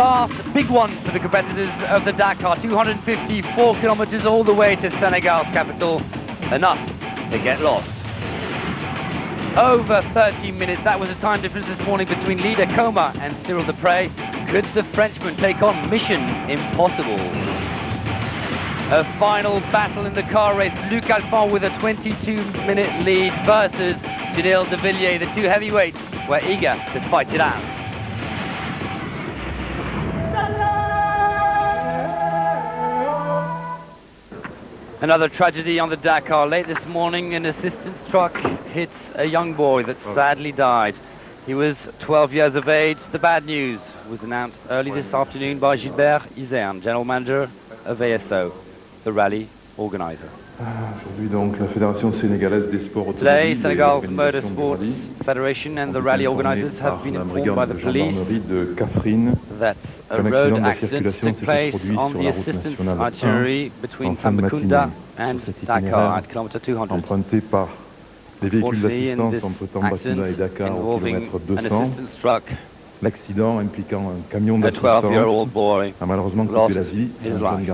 The last big one for the competitors of the Dakar, 254 kilometers all the way to Senegal's capital, enough to get lost. Over 30 minutes, that was the time difference this morning between leader Coma and Cyril Deprez. Could the Frenchman take on mission impossible? A final battle in the car race, Luc Alphand with a 22-minute lead versus Janil de Villiers. The two heavyweights were eager to fight it out. Another tragedy on the Dakar. Late this morning, an assistance truck hits a young boy that sadly died. He was 12 years of age. The bad news was announced early this afternoon by Gilbert Isern, general manager of ASO, the rally organizer. Today, Senegal's Motorsports Federation and the rally organizers have been informed by the police that a road accident took place on the assistance itinerary between Tambacounda and Dakar at kilometer 200. Fortunately, in this accident involving an assistance truck, a 12-year-old boy lost his life.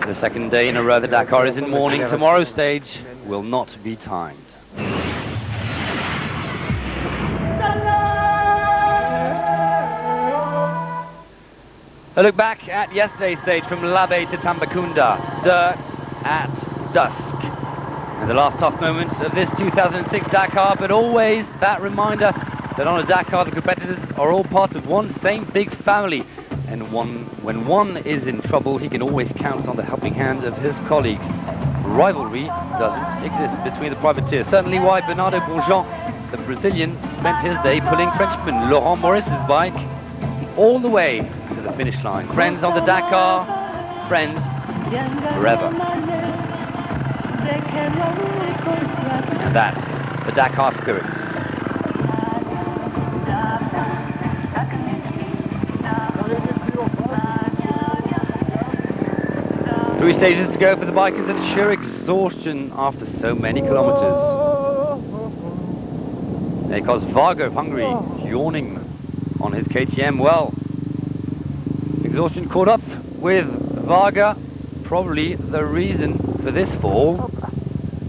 The second day in a row the Dakar is in mourning. Tomorrow's stage will not be timed. A look back at yesterday's stage from Labé to Tambacounda. Dirt at dusk. And the last tough moments of this 2006 Dakar, but always that reminder that on a Dakar the competitors are all part of one same big family. And when one is in trouble, he can always count on the helping hand of his colleagues. Rivalry doesn't exist between the privateers. Certainly why Bernardo Bourgeon, the Brazilian, spent his day pulling Frenchman Laurent Maurice's bike all the way to the finish line. Friends on the Dakar, friends forever. And that's the Dakar spirit. 3 stages to go for the bikers and sheer exhaustion after so many kilometers. Because Varga of Hungary yawning on his KTM. Well, exhaustion caught up with Varga, probably the reason for this fall.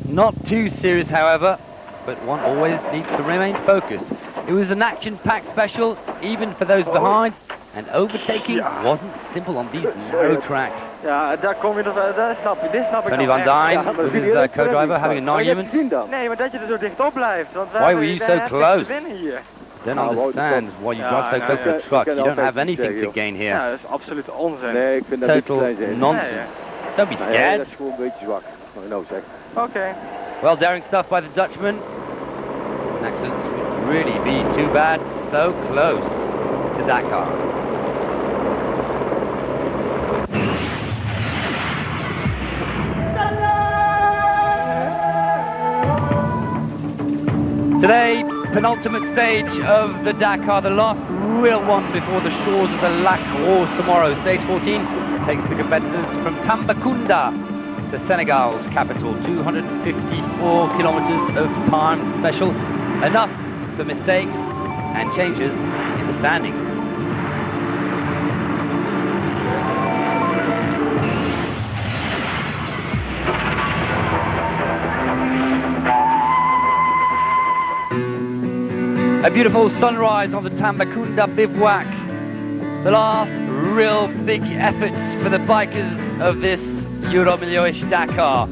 Not too serious, however, but one always needs to remain focused. It was an action-packed special, even for those behind. And overtaking wasn't simple on these narrow tracks. Ja, daar kom je nog, dat snap je, dit snap ik. Tony Van Dyne with his co-driver having an argument. Nee, maar dat je er zo dichtop blijft. Want why were you so close? Don't understand why you drive so close to the truck. You don't have anything to gain here. Ja, dat is absoluut onzin. Nee, ik vind dat total nonsense. Don't be scared. Dat is gewoon een beetje zwak. No, zeg. Okay. Well, daring stuff by the Dutchman. An accident would really be too bad. So close to Dakar. Today, penultimate stage of the Dakar, the last real one before the shores of the Lac Rose tomorrow. Stage 14 takes the competitors from Tambacounda to Senegal's capital. 254 kilometers of time special. Enough for mistakes and changes in the standings. A beautiful sunrise on the Tambacounda bivouac. The last real big efforts for the bikers of this Euro-Milieu-ish Dakar.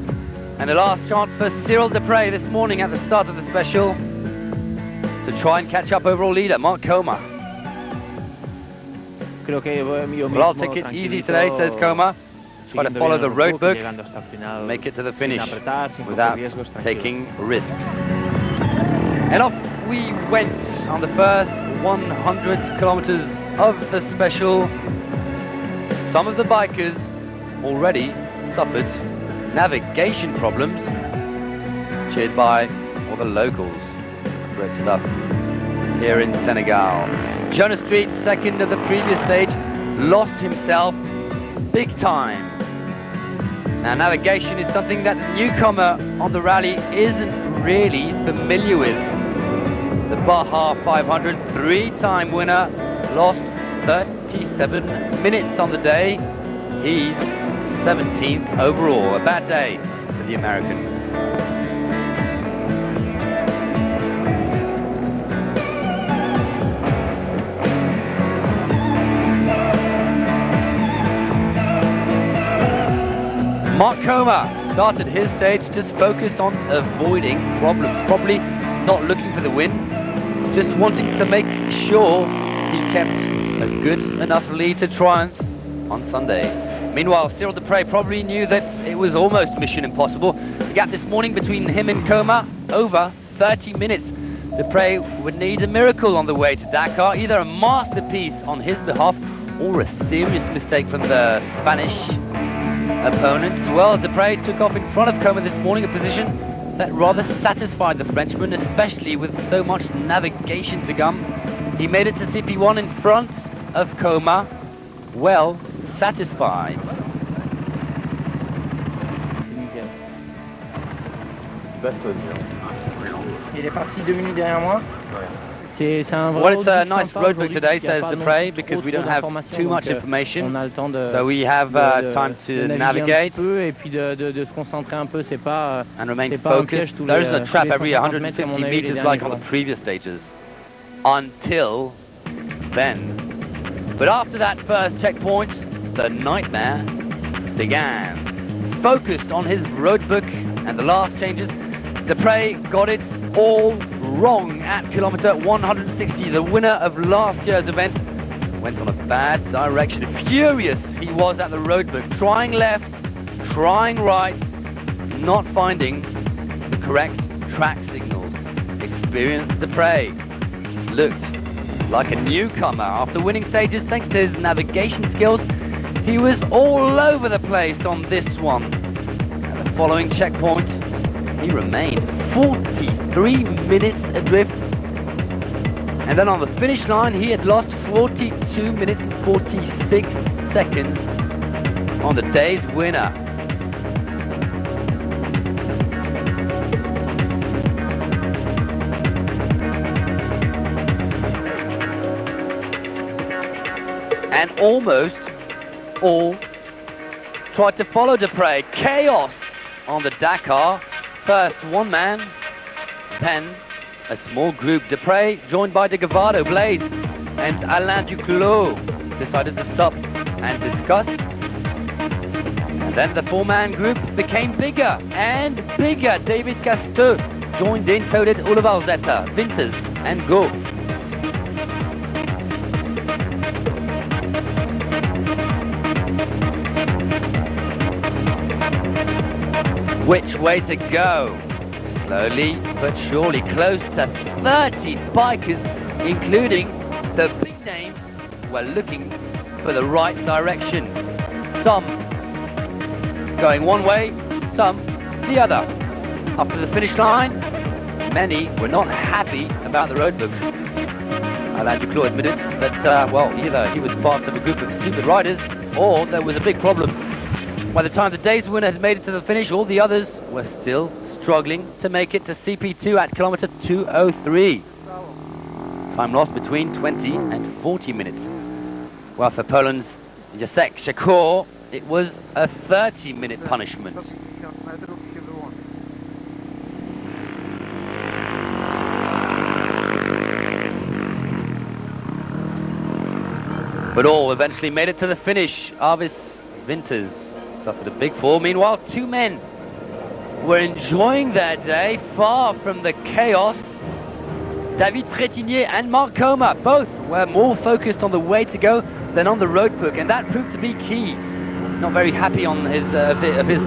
And the last chance for Cyril Deprez this morning at the start of the special to try and catch up overall leader, Mark Coma. Well, I'll take it easy today, says Coma. Try to follow the road book, make it to the finish without taking risks. And off we went on the first 100 kilometers of the special. Some of the bikers already suffered navigation problems, cheered by all the locals. Great stuff here in Senegal. Jonas Street, second of the previous stage, lost himself big time. Now, navigation is something that the newcomer on the rally isn't really familiar with. The Baja 500 three-time winner lost 37 minutes on the day. He's 17th overall. A bad day for the American. Mark Coma started his stage just focused on avoiding problems, probably not looking for the win, just wanting to make sure he kept a good enough lead to triumph on Sunday. Meanwhile, Cyril Dupre probably knew that it was almost mission impossible. The gap this morning between him and Coma, over 30 minutes. Dupre would need a miracle on the way to Dakar, either a masterpiece on his behalf or a serious mistake from the Spanish opponents. Well, Dupre took off in front of Coma this morning, a position that rather satisfied the Frenchman, especially with so much navigation to come. He made it to CP1 in front of Coma, well satisfied. Il est parti 2 minutes derrière moi. Well, it's a nice road book today, says Dupre, because we don't have too much information, so we have time to navigate et puis de se concentrer un peu. C'est pas and remain focused. There isn't a trap every 150 meters like on the previous stages. Until then. But after that first checkpoint, the nightmare began. Focused on his road book and the last changes, Dupre got it all wrong at kilometer 160. The winner of last year's event went on a bad direction. Furious he was at the roadbook, trying left, trying right, not finding the correct track signals. Experienced Dupre looked like a newcomer after winning stages thanks to his navigation skills. He was all over the place on this one. At the following checkpoint, he remained 43 minutes adrift. And then on the finish line, he had lost 42 minutes and 46 seconds on the day's winner. And almost all tried to follow Dupre. Chaos on the Dakar. First one man, then a small group. Dupre, joined by de Gavado, Blaise, and Alain Duclos, decided to stop and discuss. And then the four-man group became bigger and bigger. David Casteau joined in, so did Oliver Zeta, Winters, and Go. Which way to go? Slowly but surely, close to 30 bikers, including the big names, were looking for the right direction. Some going one way, some the other. Up to the finish line, many were not happy about the roadbook. Alain Duclos admitted that, well, either he was part of a group of stupid riders, or there was a big problem. By the time the day's winner had made it to the finish, all the others were still struggling to make it to CP2 at kilometer 203. Time lost between 20 and 40 minutes. Well, for Poland's Jacek Shakur, it was a 30-minute punishment. But all eventually made it to the finish. Arvis Winters suffered a big fall. Meanwhile, two men were enjoying their day far from the chaos. David Trétinier and Mark Coma both were more focused on the way to go than on the road book, and that proved to be key. Not very happy on his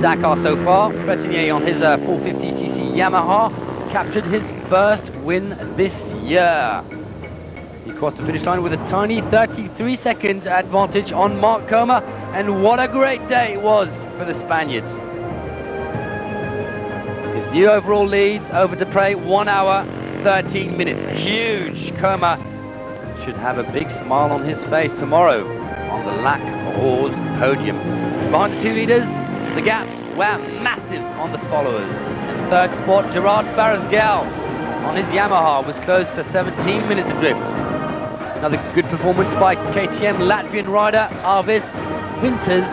Dakar so far. Trétinier on his 450cc Yamaha captured his first win this year. He crossed the finish line with a tiny 33 seconds advantage on Mark Coma, and what a great day it was for the Spaniards. His new overall lead over Dupre, 1 hour, 13 minutes. Huge. Coma should have a big smile on his face tomorrow on the Lac Rose podium. Behind the two leaders, the gaps were massive on the followers. In third spot, Gerard Barasgal on his Yamaha was close to 17 minutes adrift. Another good performance by KTM Latvian rider Arvis Winters,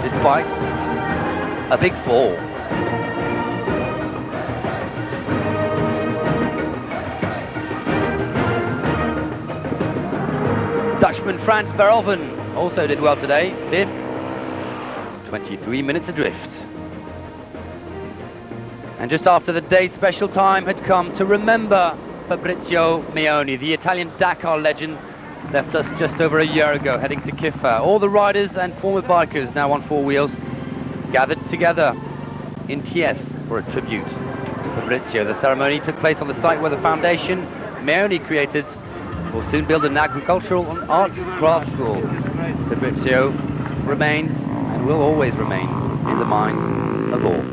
despite a big fall. Dutchman Frans Verhoeven also did well today, fifth, 23 minutes adrift. And just after the day's special time had come to remember Fabrizio Meoni, the Italian Dakar legend, left us just over a year ago, heading to Kiffa. All the riders and former bikers, now on four wheels, gathered together in Thiès for a tribute to Fabrizio. The ceremony took place on the site where the foundation Meoni created will soon build an agricultural and arts craft school. Fabrizio remains and will always remain in the minds of all.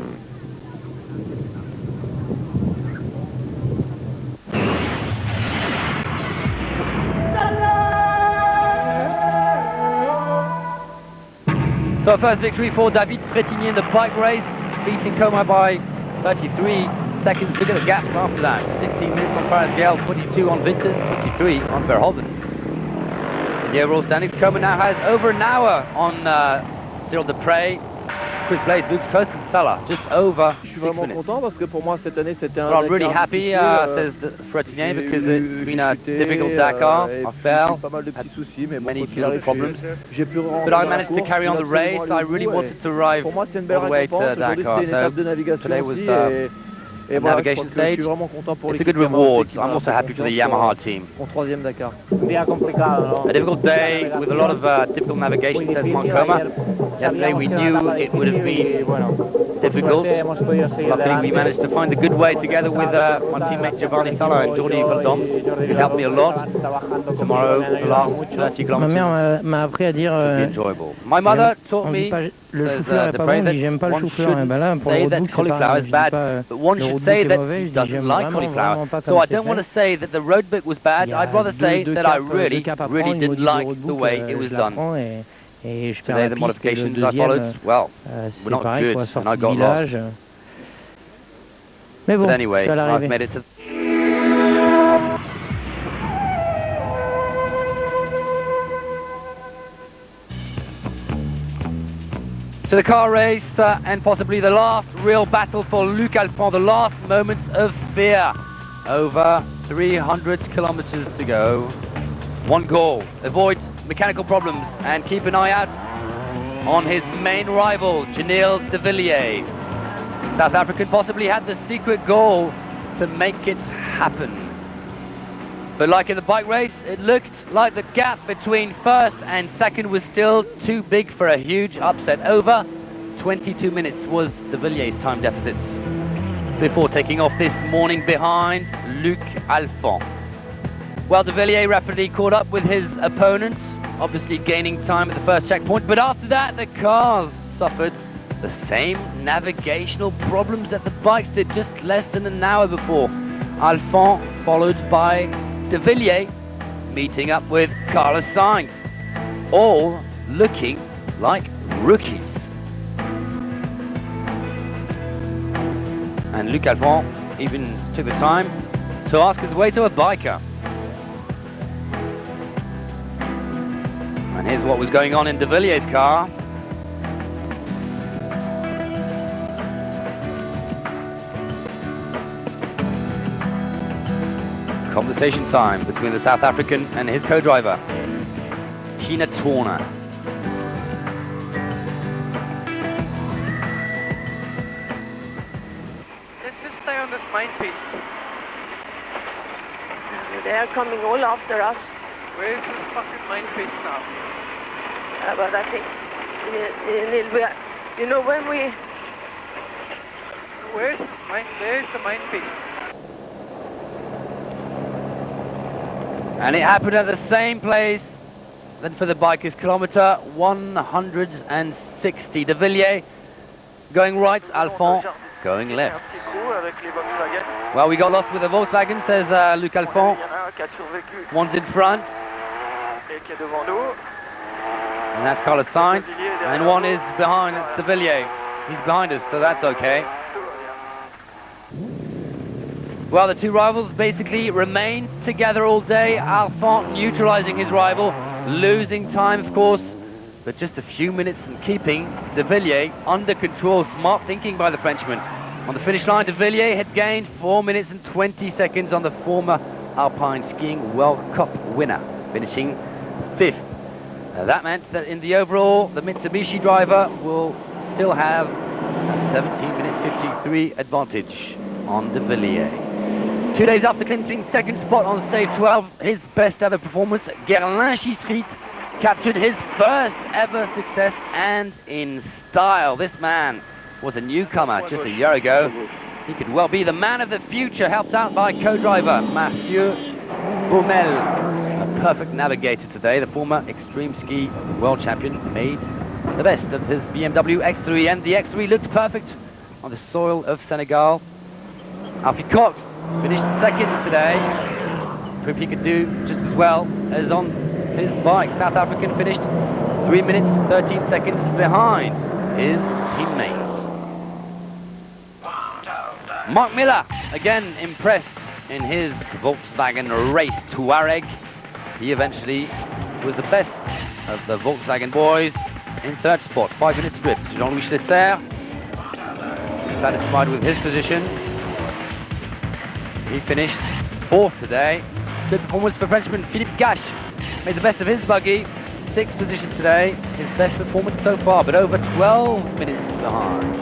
So first victory for David Frétigny in the bike race, beating Coma by 33 seconds. Look at the gaps after that. 16 minutes on Paris Gale, 22 on Winters, 23 on Verhoeven. The overall standings, Coma now has over an hour on Cyril Depré. Chris Blaze moves close to Salah, just over 6 minutes. Well, I'm really happy, says Frétigny, because it's been a difficult Dakar. I fell, had many little problems, but I managed to carry on the race. I really wanted to arrive all the way to Dakar, so today was a navigation stage. It's a good reward. I'm also happy for the Yamaha team. A difficult day with a lot of difficult navigation, says Moncoma. Yesterday we knew it would have been difficult. Luckily we managed to find a good way together with my teammate Giovanni Sala and Jordi Valdoms, who helped me a lot. Tomorrow, the last 30 kilometers should be enjoyable. My mother taught me, says Depré, that one shouldn't say that cauliflower is bad, but one should say that he doesn't like cauliflower. So I don't want to say that the road bit was bad, I'd rather say that I really didn't like the way it was done. Today the modifications I followed, well, were not good, and I got lost. But anyway, I've made it to... To the car race, and possibly the last real battle for Luc Alphand, the last moments of fear. Over 300 kilometers to go. One goal, avoid mechanical problems and keep an eye out on his main rival, Janil de Villiers. South African possibly had the secret goal to make it happen. But like in the bike race, it looked like the gap between first and second was still too big for a huge upset. Over 22 minutes was de Villiers' time deficits before taking off this morning behind Luc Alphand. Well, de Villiers rapidly caught up with his opponents, obviously gaining time at the first checkpoint, but after that the cars suffered the same navigational problems that the bikes did just less than an hour before. Alphand followed by de Villiers, meeting up with Carlos Sainz, all looking like rookies. And Luc Alphand even took the time to ask his way to a biker. And here's what was going on in de Villiers' car. Conversation time between the South African and his co-driver, Tina Turner. Let's just stay on this main piece. They are coming all after us. Where's this fucking main piece now? But I think, you know, when we... Where's the main piece? And it happened at the same place than for the bikers, kilometer 160. De Villiers going right, Alphand going left. Well, we got lost with the Volkswagen, says Luc Alphand. One's in front. And that's Carlos Sainz. And one is behind, it's de Villiers. He's behind us, so that's okay. Well, the two rivals basically remained together all day. Alphonse neutralizing his rival, losing time, of course, but just a few minutes and keeping De Villiers under control. Smart thinking by the Frenchman. On the finish line, De Villiers had gained 4 minutes and 20 seconds on the former Alpine Skiing World Cup winner, finishing 5th. That meant that in the overall, the Mitsubishi driver will still have a 17-minute 53 advantage on De Villiers. 2 days after clinching second spot on stage 12, his best ever performance, Gerlin-Chicherit captured his first ever success, and in style. This man was a newcomer just a year ago. He could well be the man of the future, helped out by co-driver Mathieu Baumel. A perfect navigator today. The former extreme ski world champion made the best of his BMW X3, and the X3 looked perfect on the soil of Senegal. Alfie Cox finished second today. Hope he could do just as well as on his bike. South African finished 3 minutes 13 seconds behind his teammates. Mark Miller again impressed in his Volkswagen race Touareg. He eventually was the best of the Volkswagen boys in third spot, 5 minutes drift. Jean-Louis Schlesser satisfied with his position. He finished 4th today. Good performance for Frenchman Philippe Gache. Made the best of his buggy, 6th position today. His best performance so far, but over 12 minutes behind.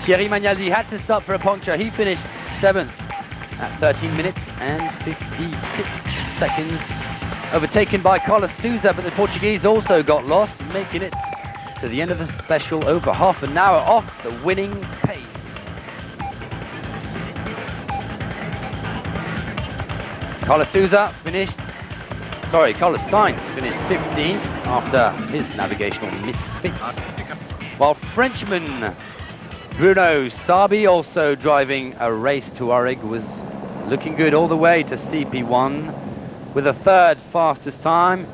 Thierry Magnaldi had to stop for a puncture. He finished 7th at 13 minutes and 56 seconds. Overtaken by Carlos Souza, but the Portuguese also got lost, making it to the end of the special over half an hour off the winning pace. Carlos Sainz finished 15th after his navigational misfits. While Frenchman Bruno Sabi, also driving a race Touareg, was looking good all the way to CP1 with a 3rd fastest time.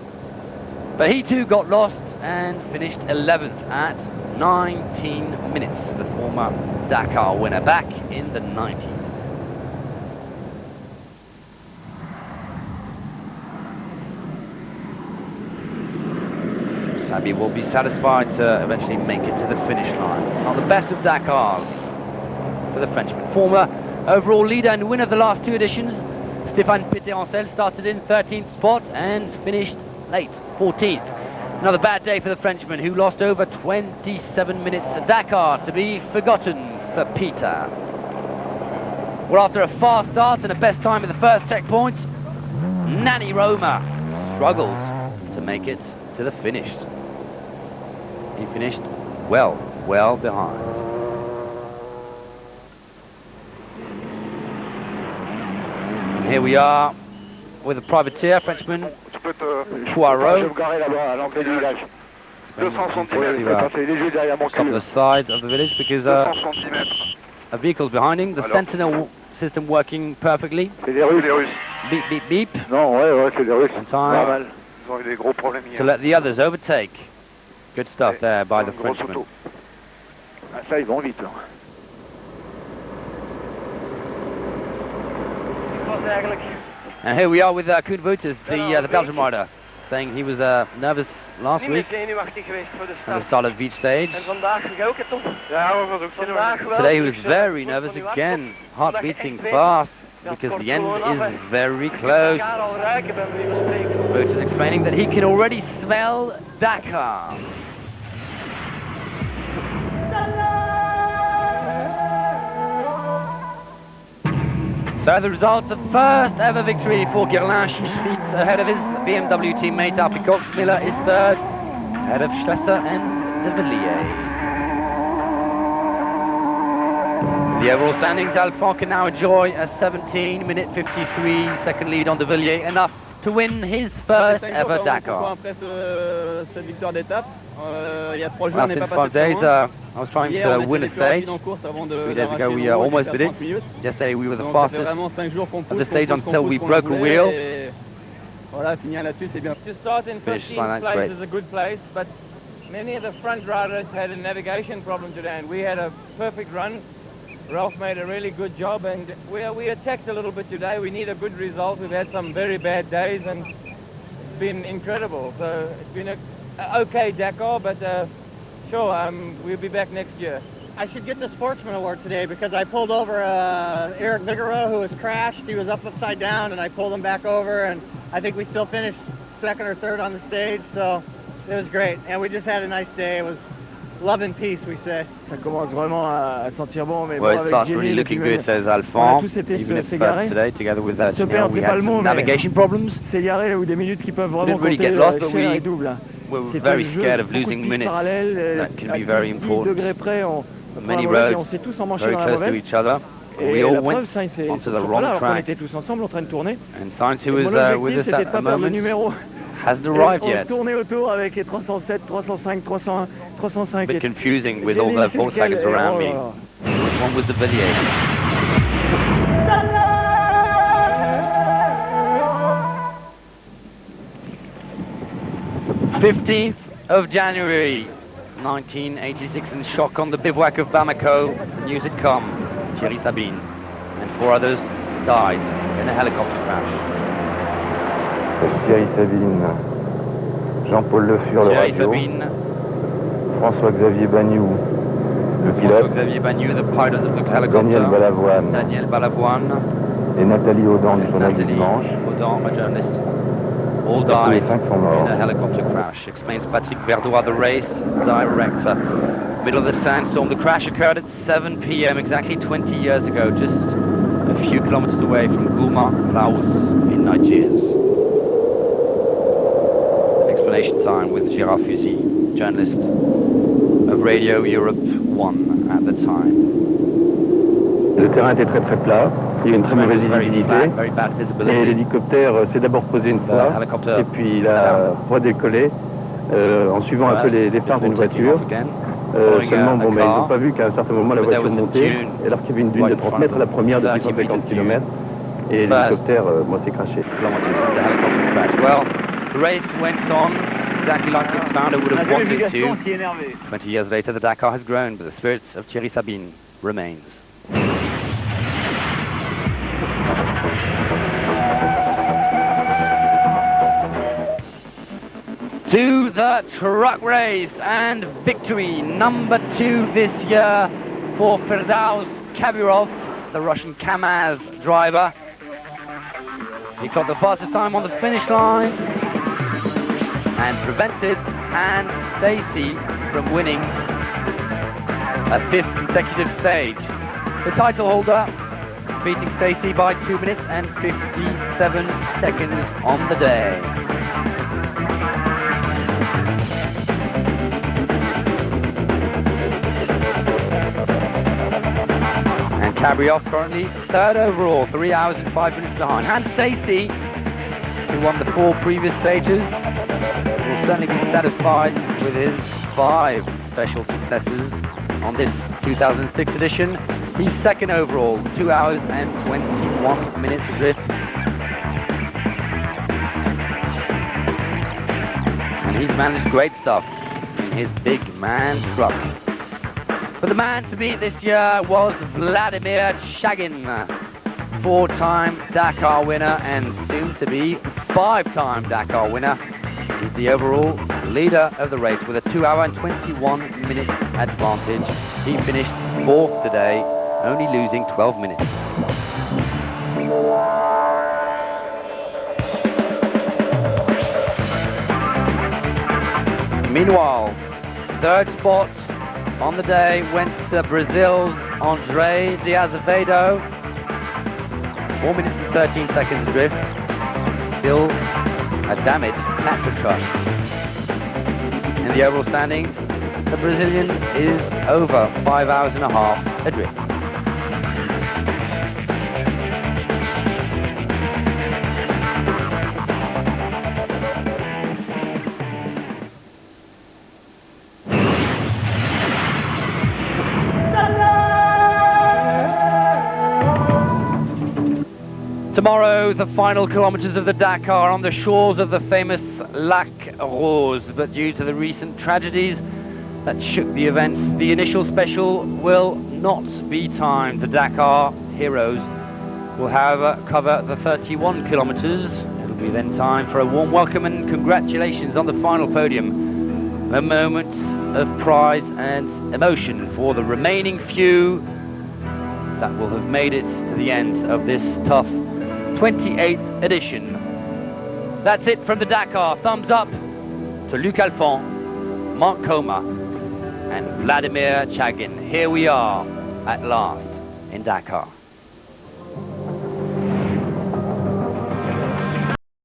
But he too got lost and finished 11th at 19 minutes. The former Dakar winner back in the 90s. Sabi will be satisfied to eventually make it to the finish line. Not the best of Dakars for the Frenchman. Former overall leader and winner of the last 2 editions, Stéphane Pété-Ancel started in 13th spot and finished late, 14th. Another bad day for the Frenchman, who lost over 27 minutes at Dakar, to be forgotten for Peter. Well, after a fast start and a best time at the first checkpoint, Nani Roma struggled to make it to the finish. He finished well behind. And here we are with a privateer, Frenchman Poirot. Stop to the side of the village because a vehicle's behind him. The Sentinel system working perfectly. Beep, beep, beep. In time to let the others overtake. Good stuff there by the Frenchman. And here we are with Koen Wouters, the Belgian rider, saying he was nervous last week at the start of each stage. Today he was very nervous again, heart beating fast because the end is very close. Wouters explaining that he can already smell Dakar. So the result, the first ever victory for Gerlin-Chicherit ahead of his BMW teammate Alfie Cox. Miller is 3rd, ahead of Schlesser and De Villiers. The overall standings, Alphonse can now enjoy a 17-minute 53-second lead on De Villiers, enough to win his first ever Dakar. Well, since 5 days, I was trying to win a stage. 3 days ago we almost did it. Yesterday we were the fastest of the stage until we broke a wheel. To start in 15th place is a good place, but many of the front riders had a navigation problem today, and we had a perfect run. Ralph made a really good job, and we attacked a little bit today. We need a good result. We've had some very bad days, and it's been incredible. So it's been a okay Dakar, but sure, we'll be back next year. I should get the Sportsman Award today because I pulled over Eric Vigora, who was crashed. He was up upside down, and I pulled him back over, and I think we still finished second or third on the stage, so it was great. And we just had a nice day. It was love and peace, we say. Ça commence vraiment à sentir bon, mais well, it starts really looking good, says Alphonse, even if today, together with that, we had some navigation problems. C'est garé ou des minutes qui peuvent vraiment really get lost, but we were C'est very scared of losing minutes. That can be very important. Many roads very close to each other. We all went onto the wrong track. And Sainz, who was with us at the moment, hasn't arrived yet. A bit confusing with all the Volkswagens around me. Which one was the Villiers? 15th of January 1986, and shock on the bivouac of Bamako. News had come. Thierry Sabine and 4 others died in a helicopter crash. Thierry Sabine, Jean-Paul Le Fur, le radio, François-Xavier Bagnoux, le pilote, François-Xavier Bagnoux, the pilot of the helicopter, Daniel Balavoine, et Nathalie Audan du journal du dimanche. Audan, a journalist. All died in a helicopter crash, explains Patrick Verdois, the race director. Middle of the sandstorm. The crash occurred at 7 p.m. exactly 20 years ago, just a few kilometers away from Gouma, Laos, in Niger. Explanation time with Gérard Fusy, journalist of Radio Europe 1 at the time. Le terrain était très très plat. Il y a une très mauvaise visibilité, et l'hélicoptère s'est d'abord posé une fois, et puis il a redécollé en suivant un peu les phares d'une voiture. Seulement, bon, mais ils n'ont pas vu qu'à un certain moment la voiture montait, alors qu'il y avait une dune de 30 mètres, la première de 150 km, et l'hélicoptère, moi, s'est crashé. Well, the race went on exactly like its founder would have wanted to. 20 years later, the Dakar has grown, but the spirit of Thierry Sabine remains. To the truck race and victory, number 2 this year for Firdaus Kabirov, the Russian Kamaz driver. He got the fastest time on the finish line and prevented Hans Stacy from winning a 5th consecutive stage. The title holder beating Stacy by 2 minutes and 57 seconds on the day. Kabriov currently 3rd overall, 3 hours and 5 minutes behind. Hans Stacy, who won the 4 previous stages, will certainly be satisfied with his 5 special successes on this 2006 edition. He's 2nd overall, 2 hours and 21 minutes adrift. And he's managed great stuff in his big man truck. But the man to beat this year was Vladimir Chagin, 4-time Dakar winner and soon-to-be 5-time Dakar winner. He's the overall leader of the race with a 2 hour and 21 minutes advantage. He finished 4th today, only losing 12 minutes. Meanwhile, 3rd spot on the day went to Brazil's Andre de Azevedo. 4 minutes and 13 seconds adrift. Still a damaged Tatra truck. In the overall standings, the Brazilian is over 5 hours and a half adrift. Tomorrow, the final kilometers of the Dakar on the shores of the famous Lac Rose. But due to the recent tragedies, that shook the event. The initial special will not be timed. The Dakar heroes will, however, cover the 31 kilometers. It'll be then time for a warm welcome and congratulations on the final podium. A moment of pride and emotion for the remaining few that will have made it to the end of this tough 28th edition. That's it from the Dakar. Thumbs up to Luc Alphand, Mark Coma, and Vladimir Chagin. Here we are at last in Dakar.